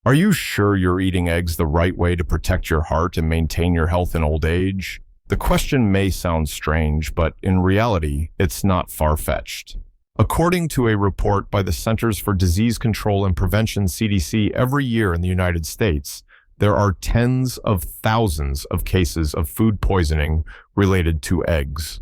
Are you sure you're eating eggs the right way to protect your heart and maintain your health in old age? The question may sound strange, but in reality, it's not far-fetched. According to a report by the Centers for Disease Control and Prevention (CDC), every year in the United States, there are tens of thousands of cases of food poisoning related to eggs.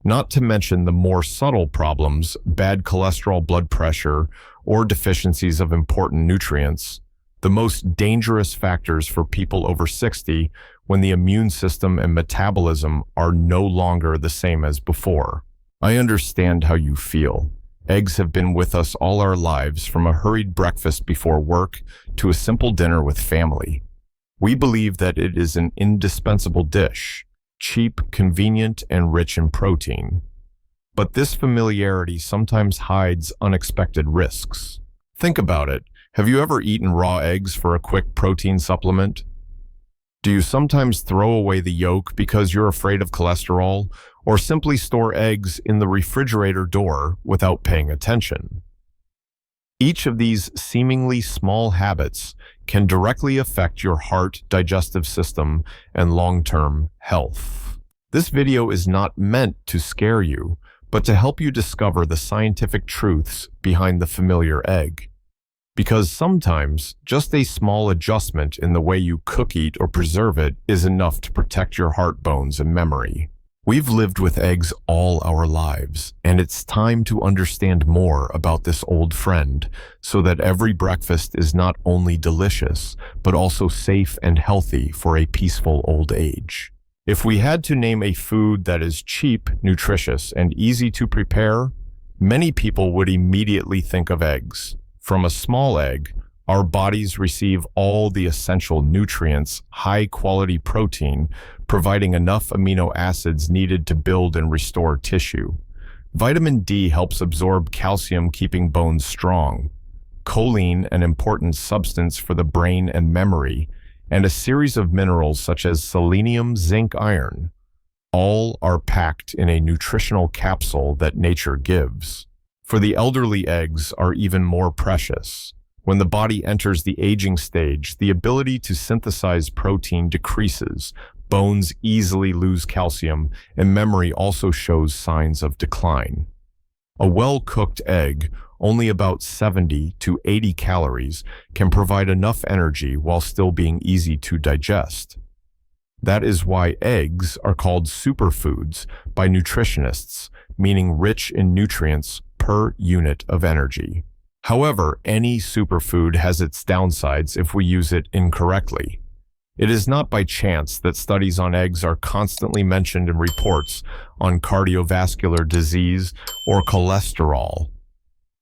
Not to mention the more subtle problems, bad cholesterol, blood pressure, or deficiencies of important nutrients, the most dangerous factors for people over 60 when the immune system and metabolism are no longer the same as before. I understand how you feel. Eggs have been with us all our lives, from a hurried breakfast before work to a simple dinner with family. We believe that it is an indispensable dish, cheap, convenient, and rich in protein. But this familiarity sometimes hides unexpected risks. Think about it. Have you ever eaten raw eggs for a quick protein supplement? Do you sometimes throw away the yolk because you're afraid of cholesterol, or simply store eggs in the refrigerator door without paying attention? Each of these seemingly small habits can directly affect your heart, digestive system, and long-term health. This video is not meant to scare you, but to help you discover the scientific truths behind the familiar egg. Because sometimes, just a small adjustment in the way you cook, eat, or preserve it is enough to protect your heart, bones, and memory. We've lived with eggs all our lives, and it's time to understand more about this old friend so that every breakfast is not only delicious, but also safe and healthy for a peaceful old age. If we had to name a food that is cheap, nutritious, and easy to prepare, many people would immediately think of eggs. From a small egg, our bodies receive all the essential nutrients, high-quality protein, providing enough amino acids needed to build and restore tissue. Vitamin D helps absorb calcium, keeping bones strong. Choline, an important substance for the brain and memory, and a series of minerals such as selenium, zinc, iron. All are packed in a nutritional capsule that nature gives. For the elderly, eggs are even more precious. When the body enters the aging stage, the ability to synthesize protein decreases, bones easily lose calcium, and memory also shows signs of decline. A well-cooked egg, only about 70 to 80 calories, can provide enough energy while still being easy to digest. That is why eggs are called superfoods by nutritionists, meaning rich in nutrients per unit of energy. However, any superfood has its downsides if we use it incorrectly. It is not by chance that studies on eggs are constantly mentioned in reports on cardiovascular disease or cholesterol.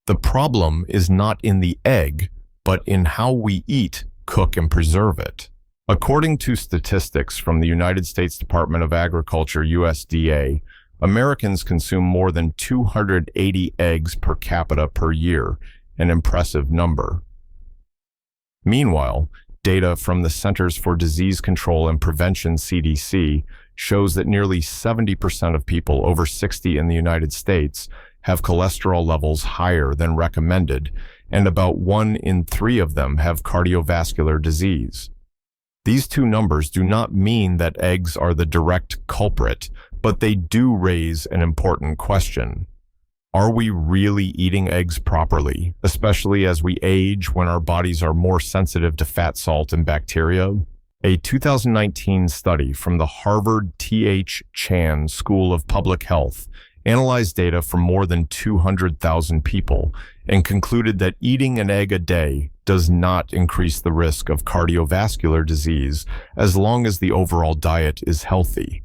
The problem is not in the egg, but in how we eat, cook, and preserve it. According to statistics from the United States Department of Agriculture, USDA, Americans consume more than 280 eggs per capita per year, an impressive number. Meanwhile, data from the Centers for Disease Control and Prevention (CDC) shows that nearly 70% of people over 60 in the United States have cholesterol levels higher than recommended, and about 1 in 3 of them have cardiovascular disease. These two numbers do not mean that eggs are the direct culprit, but they do raise an important question. Are we really eating eggs properly, especially as we age, when our bodies are more sensitive to fat, salt, and bacteria? A 2019 study from the Harvard T.H. Chan School of Public Health analyzed data from more than 200,000 people and concluded that eating an egg a day does not increase the risk of cardiovascular disease as long as the overall diet is healthy.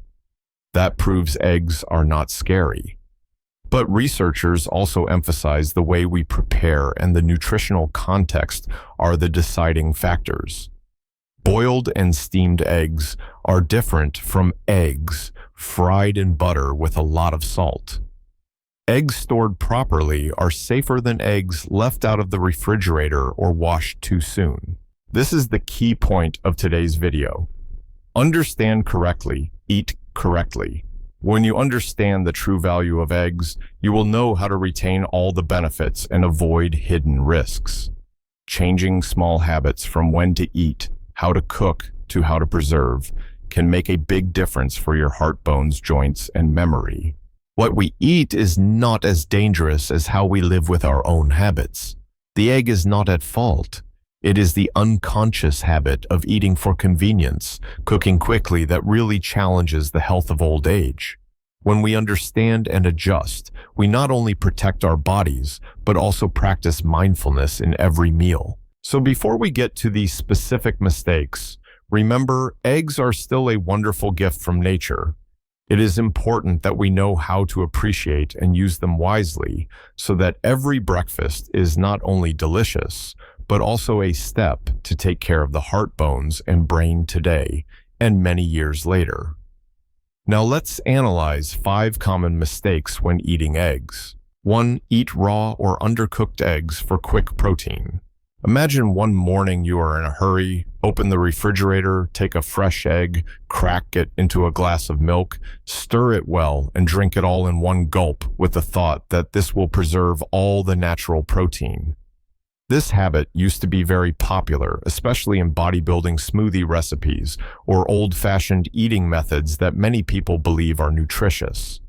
That proves eggs are not scary. But researchers also emphasize the way we prepare and the nutritional context are the deciding factors. Boiled and steamed eggs are different from eggs fried in butter with a lot of salt. Eggs stored properly are safer than eggs left out of the refrigerator or washed too soon. This is the key point of today's video. Understand correctly, eat correctly. When you understand the true value of eggs, you will know how to retain all the benefits and avoid hidden risks. Changing small habits from when to eat, how to cook, to how to preserve can make a big difference for your heart, bones, joints, and memory. What we eat is not as dangerous as how we live with our own habits. The egg is not at fault. It is the unconscious habit of eating for convenience, cooking quickly, that really challenges the health of old age. When we understand and adjust, we not only protect our bodies, but also practice mindfulness in every meal. So before we get to these specific mistakes, remember, eggs are still a wonderful gift from nature. It is important that we know how to appreciate and use them wisely so that every breakfast is not only delicious, but also a step to take care of the heart, bones, and brain today and many years later. Now let's analyze 5 common mistakes when eating eggs. 1. Eat raw or undercooked eggs for quick protein. Imagine one morning you are in a hurry, open the refrigerator, take a fresh egg, crack it into a glass of milk, stir it well, and drink it all in one gulp with the thought that this will preserve all the natural protein. This habit used to be very popular, especially in bodybuilding smoothie recipes or old-fashioned eating methods that many people believe are nutritious.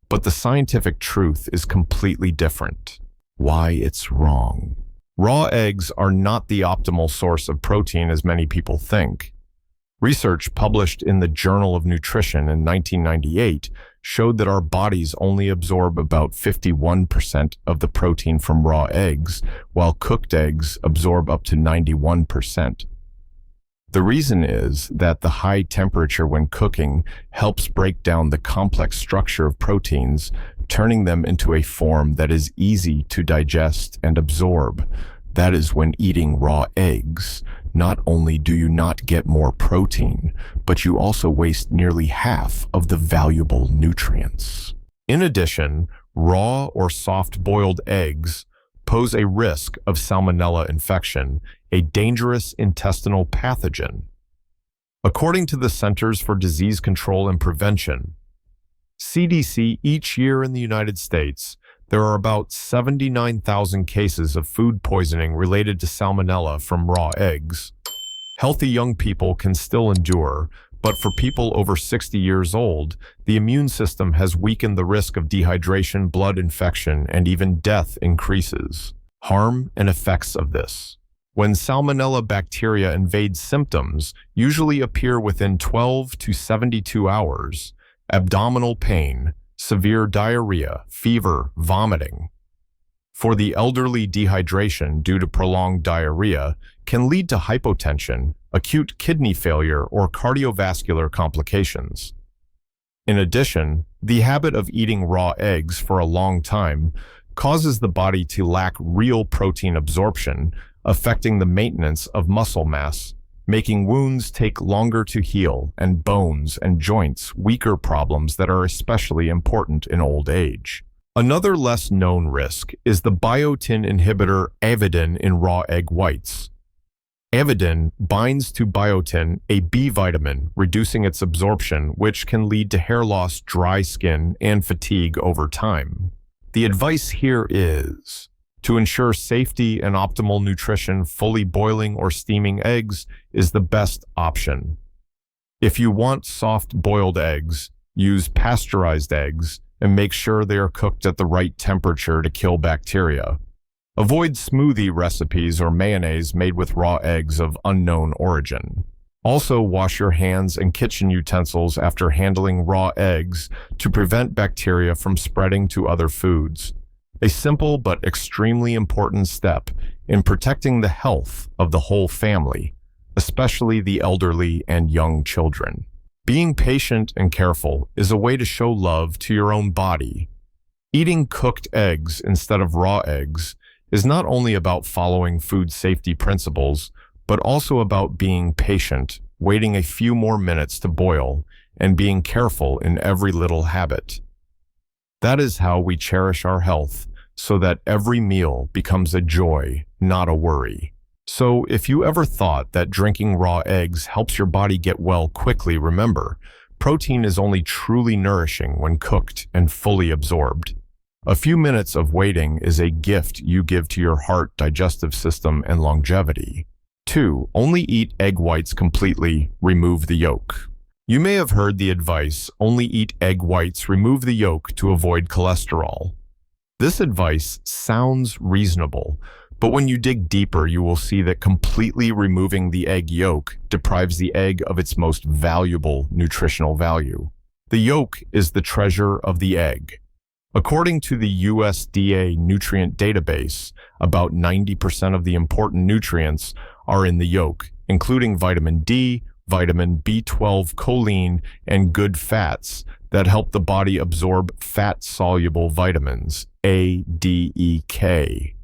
But the scientific truth is completely different. Why it's wrong. Raw eggs are not the optimal source of protein as many people think. Research published in the Journal of Nutrition in 1998 showed that our bodies only absorb about 51% of the protein from raw eggs, while cooked eggs absorb up to 91%. The reason is that the high temperature when cooking helps break down the complex structure of proteins, turning them into a form that is easy to digest and absorb. That is, when eating raw eggs, not only do you not get more protein, but you also waste nearly half of the valuable nutrients. In addition, raw or soft-boiled eggs pose a risk of salmonella infection, a dangerous intestinal pathogen. According to the Centers for Disease Control and Prevention, CDC, each year in the United States, there are about 79,000 cases of food poisoning related to salmonella from raw eggs. Healthy young people can still endure, but for people over 60 years old, the immune system has weakened. The risk of dehydration, blood infection, and even death increases. Harm and effects of this. When salmonella bacteria invade, symptoms usually appear within 12 to 72 hours. Abdominal pain, severe diarrhea, fever, vomiting. For the elderly, dehydration due to prolonged diarrhea can lead to hypotension, acute kidney failure, or cardiovascular complications. In addition, the habit of eating raw eggs for a long time causes the body to lack real protein absorption, affecting the maintenance of muscle mass, making wounds take longer to heal, and bones and joints weaker, problems that are especially important in old age. Another less known risk is the biotin inhibitor avidin in raw egg whites. Avidin binds to biotin, a B vitamin, reducing its absorption, which can lead to hair loss, dry skin, and fatigue over time. The advice here is to ensure safety and optimal nutrition. Fully boiling or steaming eggs is the best option. If you want soft-boiled eggs, use pasteurized eggs and make sure they are cooked at the right temperature to kill bacteria. Avoid smoothie recipes or mayonnaise made with raw eggs of unknown origin. Also, wash your hands and kitchen utensils after handling raw eggs to prevent bacteria from spreading to other foods. A simple but extremely important step in protecting the health of the whole family, especially the elderly and young children. Being patient and careful is a way to show love to your own body. Eating cooked eggs instead of raw eggs is not only about following food safety principles, but also about being patient, waiting a few more minutes to boil, and being careful in every little habit. That is how we cherish our health, so that every meal becomes a joy, not a worry. So if you ever thought that drinking raw eggs helps your body get well quickly, remember, protein is only truly nourishing when cooked and fully absorbed. A few minutes of waiting is a gift you give to your heart, digestive system, and longevity. 2. Only eat egg whites completely, remove the yolk. You may have heard the advice, only eat egg whites, remove the yolk to avoid cholesterol. This advice sounds reasonable, but when you dig deeper, you will see that completely removing the egg yolk deprives the egg of its most valuable nutritional value. The yolk is the treasure of the egg. According to the USDA nutrient database, about 90% of the important nutrients are in the yolk, including vitamin D, vitamin B12, choline, and good fats that help the body absorb fat-soluble vitamins, A, D, E, K.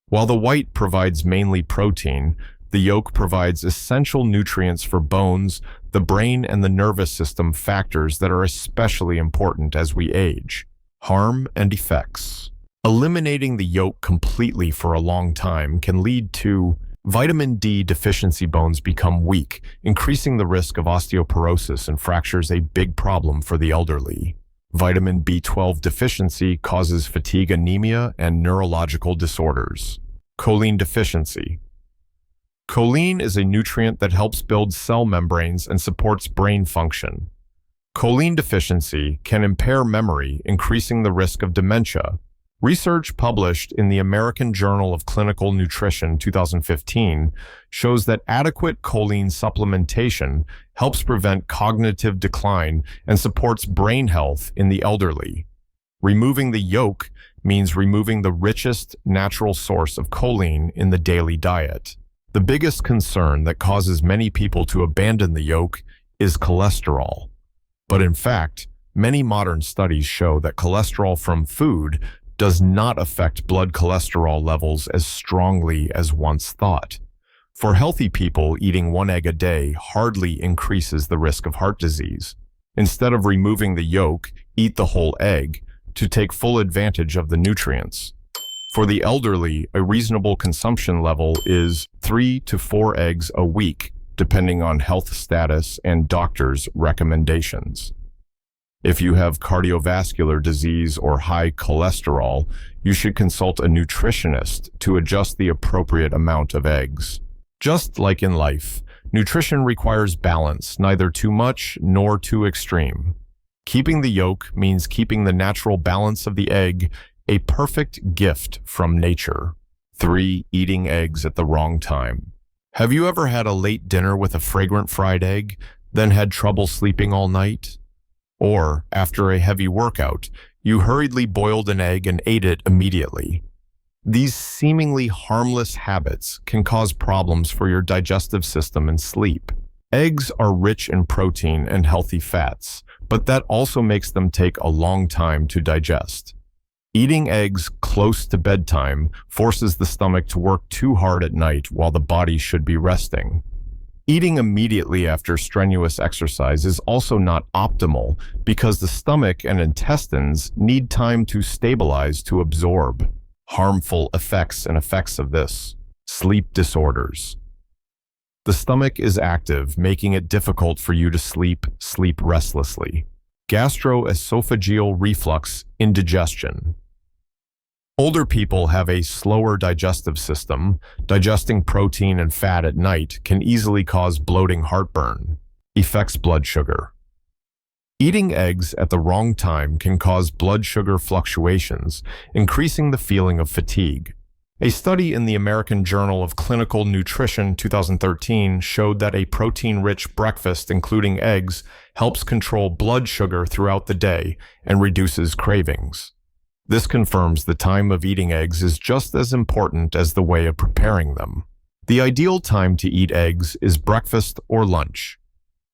While the white provides mainly protein, the yolk provides essential nutrients for bones, the brain, and the nervous system, factors that are especially important as we age. Harm and effects. Eliminating the yolk completely for a long time can lead to vitamin D deficiency. Bones become weak, increasing the risk of osteoporosis and fractures, a big problem for the elderly. Vitamin B12 deficiency causes fatigue, anemia, and neurological disorders. Choline deficiency. Choline is a nutrient that helps build cell membranes and supports brain function. Choline deficiency can impair memory, increasing the risk of dementia. Research published in the American Journal of Clinical Nutrition 2015 shows that adequate choline supplementation helps prevent cognitive decline and supports brain health in the elderly. Removing the yolk means removing the richest natural source of choline in the daily diet. The biggest concern that causes many people to abandon the yolk is cholesterol. But in fact, many modern studies show that cholesterol from food does not affect blood cholesterol levels as strongly as once thought. For healthy people, eating 1 egg a day hardly increases the risk of heart disease. Instead of removing the yolk, eat the whole egg to take full advantage of the nutrients. For the elderly, a reasonable consumption level is 3 to 4 eggs a week, depending on health status and doctor's recommendations. If you have cardiovascular disease or high cholesterol, you should consult a nutritionist to adjust the appropriate amount of eggs. Just like in life, nutrition requires balance, neither too much nor too extreme. Keeping the yolk means keeping the natural balance of the egg, a perfect gift from nature. 3. Eating eggs at the wrong time. Have you ever had a late dinner with a fragrant fried egg, then had trouble sleeping all night? Or, after a heavy workout, you hurriedly boiled an egg and ate it immediately? These seemingly harmless habits can cause problems for your digestive system and sleep. Eggs are rich in protein and healthy fats, but that also makes them take a long time to digest. Eating eggs close to bedtime forces the stomach to work too hard at night while the body should be resting. Eating immediately after strenuous exercise is also not optimal because the stomach and intestines need time to stabilize to absorb. Harmful effects of this. Sleep disorders. The stomach is active, making it difficult for you to sleep restlessly. Gastroesophageal reflux, indigestion. Older people have a slower digestive system. Digesting protein and fat at night can easily cause bloating, heartburn. Affects blood sugar. Eating eggs at the wrong time can cause blood sugar fluctuations, increasing the feeling of fatigue. A study in the American Journal of Clinical Nutrition 2013 showed that a protein-rich breakfast, including eggs, helps control blood sugar throughout the day and reduces cravings. This confirms the time of eating eggs is just as important as the way of preparing them. The ideal time to eat eggs is breakfast or lunch.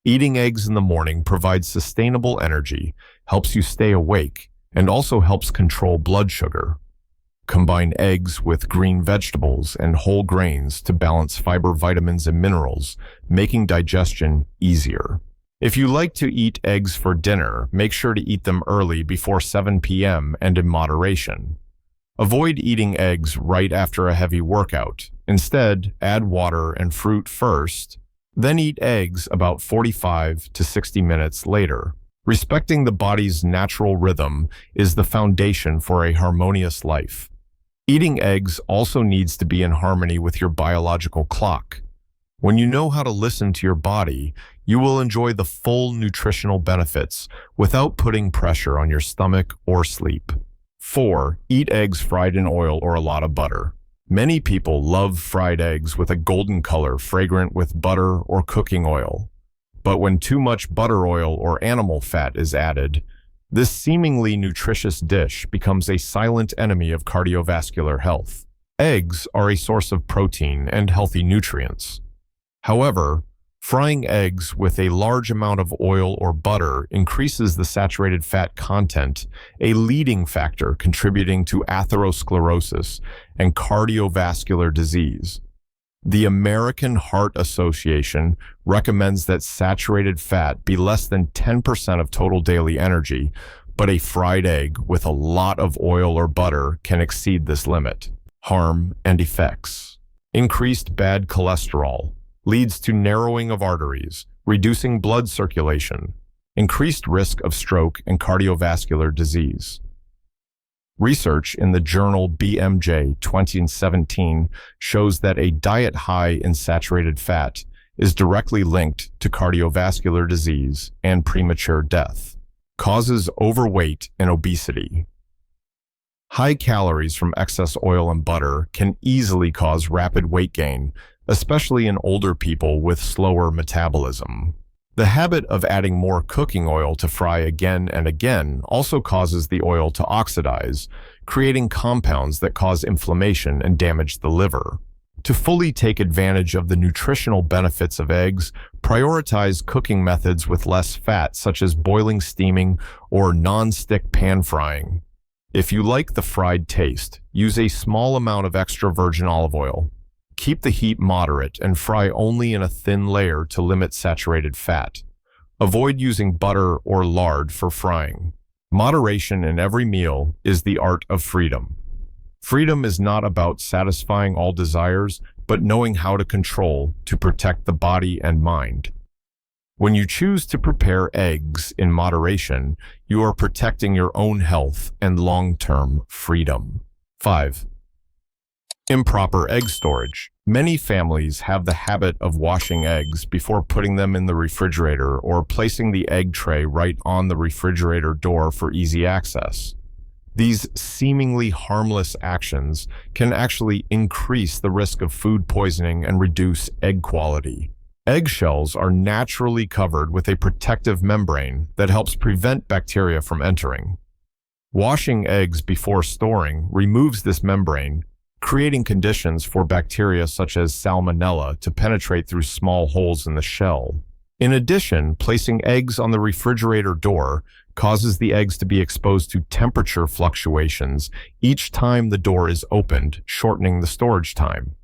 Eating eggs in the morning provides sustainable energy, helps you stay awake, and also helps control blood sugar. Combine eggs with green vegetables and whole grains to balance fiber, vitamins, and minerals, making digestion easier. If you like to eat eggs for dinner, make sure to eat them early before 7 p.m. and in moderation. Avoid eating eggs right after a heavy workout. Instead, add water and fruit first, then eat eggs about 45 to 60 minutes later. Respecting the body's natural rhythm is the foundation for a harmonious life. Eating eggs also needs to be in harmony with your biological clock. When you know how to listen to your body, you will enjoy the full nutritional benefits without putting pressure on your stomach or sleep. 4. Eat eggs fried in oil or a lot of butter. Many people love fried eggs with a golden color fragrant with butter or cooking oil. But when too much butter oil or animal fat is added, this seemingly nutritious dish becomes a silent enemy of cardiovascular health. Eggs are a source of protein and healthy nutrients. However, frying eggs with a large amount of oil or butter increases the saturated fat content, a leading factor contributing to atherosclerosis and cardiovascular disease. The American Heart Association recommends that saturated fat be less than 10% of total daily energy, but a fried egg with a lot of oil or butter can exceed this limit. Harm and effects. Increased bad cholesterol leads to narrowing of arteries, reducing blood circulation, increased risk of stroke and cardiovascular disease. Research in the journal BMJ 2017 shows that a diet high in saturated fat is directly linked to cardiovascular disease and premature death. Causes overweight and obesity. High calories from excess oil and butter can easily cause rapid weight gain, especially in older people with slower metabolism. The habit of adding more cooking oil to fry again and again also causes the oil to oxidize, creating compounds that cause inflammation and damage the liver. To fully take advantage of the nutritional benefits of eggs, prioritize cooking methods with less fat, such as boiling, steaming, or non-stick pan frying. If you like the fried taste, use a small amount of extra virgin olive oil. Keep the heat moderate and fry only in a thin layer to limit saturated fat. Avoid using butter or lard for frying. Moderation in every meal is the art of freedom. Freedom is not about satisfying all desires, but knowing how to control to protect the body and mind. When you choose to prepare eggs in moderation, you are protecting your own health and long-term freedom. 5. Improper egg storage. Many families have the habit of washing eggs before putting them in the refrigerator or placing the egg tray right on the refrigerator door for easy access. These seemingly harmless actions can actually increase the risk of food poisoning and reduce egg quality. Eggshells are naturally covered with a protective membrane that helps prevent bacteria from entering. Washing eggs before storing removes this membrane, creating conditions for bacteria such as salmonella to penetrate through small holes in the shell. In addition, placing eggs on the refrigerator door causes the eggs to be exposed to temperature fluctuations each time the door is opened, shortening the storage time.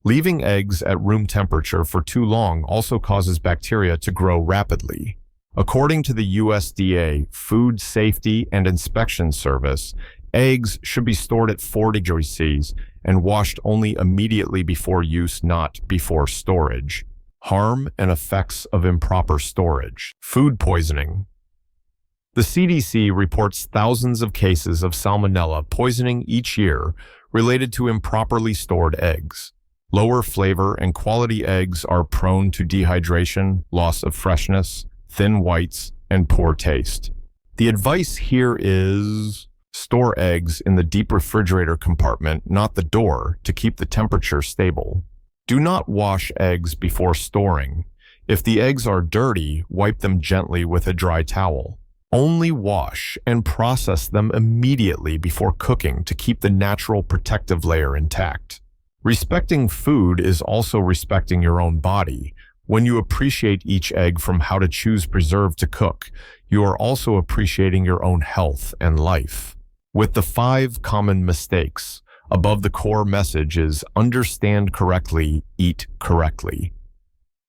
Leaving eggs at room temperature for too long also causes bacteria to grow rapidly. According to the USDA Food Safety and Inspection Service, eggs should be stored at 4 degrees Celsius and washed only immediately before use, not before storage. Harm and effects of improper storage. Food poisoning. The CDC reports thousands of cases of salmonella poisoning each year related to improperly stored eggs. Lower flavor and quality eggs are prone to dehydration, loss of freshness, thin whites, and poor taste. The advice here is: store eggs in the deep refrigerator compartment, not the door, to keep the temperature stable. Do not wash eggs before storing. If the eggs are dirty, wipe them gently with a dry towel. Only wash and process them immediately before cooking to keep the natural protective layer intact. Respecting food is also respecting your own body. When you appreciate each egg from how to choose preserve to cook, you are also appreciating your own health and life. With the 5 common mistakes, above the core message is understand correctly, eat correctly.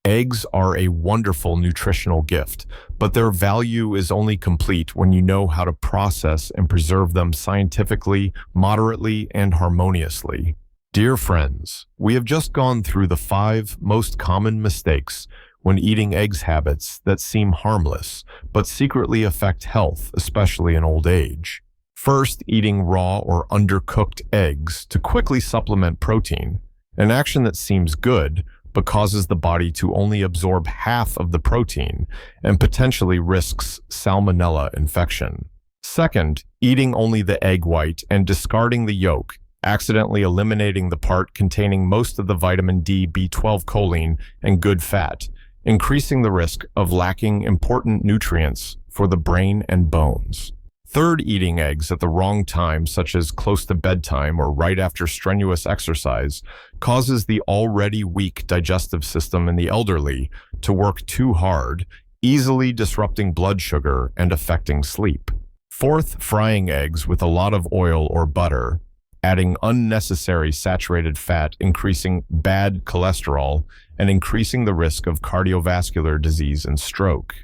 Eggs are a wonderful nutritional gift, but their value is only complete when you know how to process and preserve them scientifically, moderately, and harmoniously. Dear friends, we have just gone through the 5 most common mistakes when eating eggs habits that seem harmless, but secretly affect health, especially in old age. First, eating raw or undercooked eggs to quickly supplement protein, an action that seems good, but causes the body to only absorb half of the protein and potentially risks salmonella infection. Second, eating only the egg white and discarding the yolk, accidentally eliminating the part containing most of the vitamin D, B12, choline, and good fat, increasing the risk of lacking important nutrients for the brain and bones. Third, eating eggs at the wrong time, such as close to bedtime or right after strenuous exercise, causes the already weak digestive system in the elderly to work too hard, easily disrupting blood sugar and affecting sleep. Fourth, frying eggs with a lot of oil or butter, adding unnecessary saturated fat, increasing bad cholesterol, and increasing the risk of cardiovascular disease and stroke.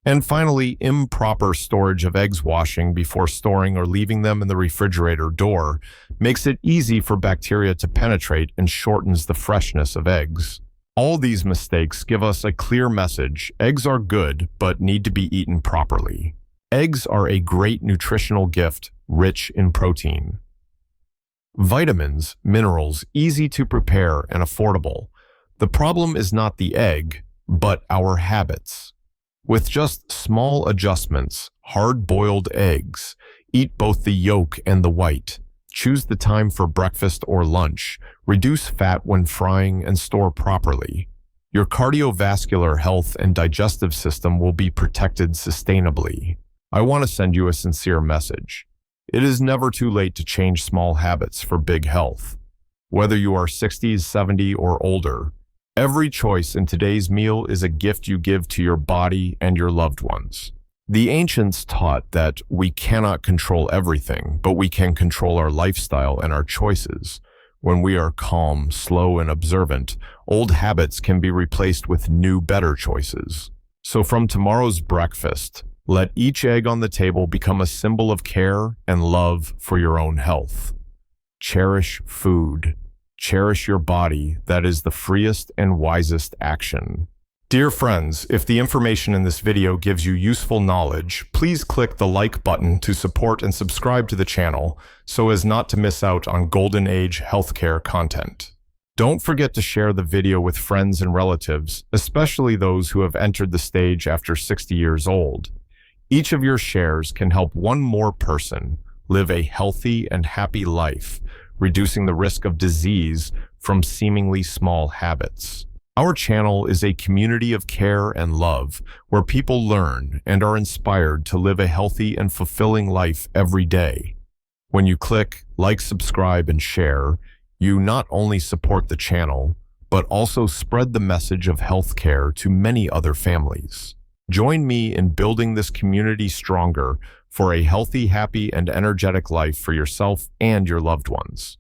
And finally, improper storage of eggs. Washing before storing or leaving them in the refrigerator door makes it easy for bacteria to penetrate and shortens the freshness of eggs. All these mistakes give us a clear message: eggs are good, but need to be eaten properly. Eggs are a great nutritional gift, rich in protein, vitamins, minerals, easy to prepare and affordable. The problem is not the egg, but our habits. With just small adjustments, hard-boiled eggs, eat both the yolk and the white, choose the time for breakfast or lunch, reduce fat when frying, and store properly. Your cardiovascular health and digestive system will be protected sustainably. I want to send you a sincere message. It is never too late to change small habits for big health. Whether you are 60, 70, or older, every choice in today's meal is a gift you give to your body and your loved ones. The ancients taught that we cannot control everything, but we can control our lifestyle and our choices. When we are calm, slow, and observant, old habits can be replaced with new, better choices. So from tomorrow's breakfast, let each egg on the table become a symbol of care and love for your own health. Cherish food. Cherish your body. That is the freest and wisest action. Dear friends, if the information in this video gives you useful knowledge, please click the like button to support and subscribe to the channel so as not to miss out on golden age healthcare content. Don't forget to share the video with friends and relatives, especially those who have entered the stage after 60 years old. Each of your shares can help one more person live a healthy and happy life, reducing the risk of disease from seemingly small habits. Our channel is a community of care and love where people learn and are inspired to live a healthy and fulfilling life every day. When you click like, subscribe, and share, you not only support the channel, but also spread the message of healthcare to many other families. Join me in building this community stronger for a healthy, happy, and energetic life for yourself and your loved ones.